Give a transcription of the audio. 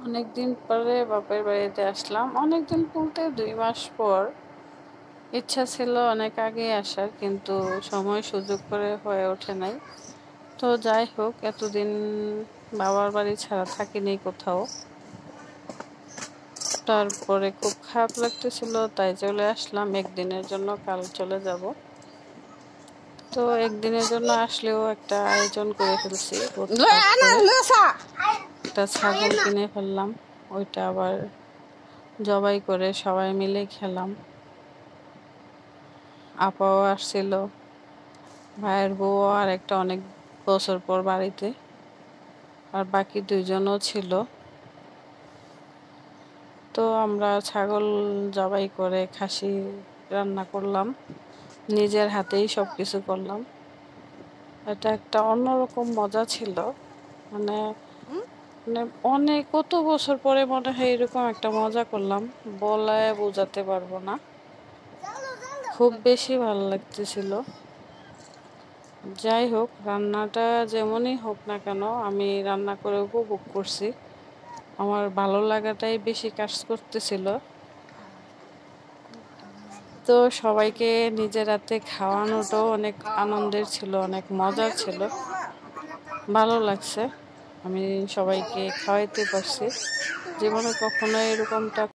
অনেকদিন পরে বাপের বাড়িতে আসলাম। অনেকদিন বলতে 2 মাস পর। ইচ্ছা ছিল অনেক আগে আসার, কিন্তু সময় সুযোগ করে হয়ে ওঠে নাই। তো যাই হোক, এতদিন বাবার বাড়ি ছাড়া থাকিনি কোথাও। তারপরে খুব খারাপ লাগতেছিল, তাই চলে আসলাম একদিনের জন্য। কাল চলে যাব। তো একদিনের জন্য আসলেও একটা আয়োজন করে ফেলছি হুটহাট করে। একটা ছাগল কিনে ফেললাম, ওইটা আবার জবাই করে সবাই মিলে খেলাম। আপাও আসছিল, ভাইয়ের বউ আর একটা অনেক বছর পর বাড়িতে, আর বাকি 2জনও ছিল। তো আমরা ছাগল জবাই করে খাসি রান্না করলাম, নিজের হাতেই সবকিছু করলাম। এটা একটা অন্যরকম মজা ছিল। মানে মানে অনেক কত বছর পরে মনে হয় এরকম একটা মজা করলাম, বলায় বোঝাতে পারবো না। খুব বেশি ভালো লাগতেছিল। যাই হোক, রান্নাটা যেমনই হোক না কেন আমি রান্না করে উপভোগ করছি। আমার ভালো লাগাটাই বেশি কাজ করতেছিল। তো সবাইকে নিজের হাতে খাওয়ানোটাও অনেক আনন্দের ছিল, অনেক মজার ছিল। ভালো লাগছে, আমি সবাইকে খাওয়াইতে পারছি। জীবনে কখনো এরকমটা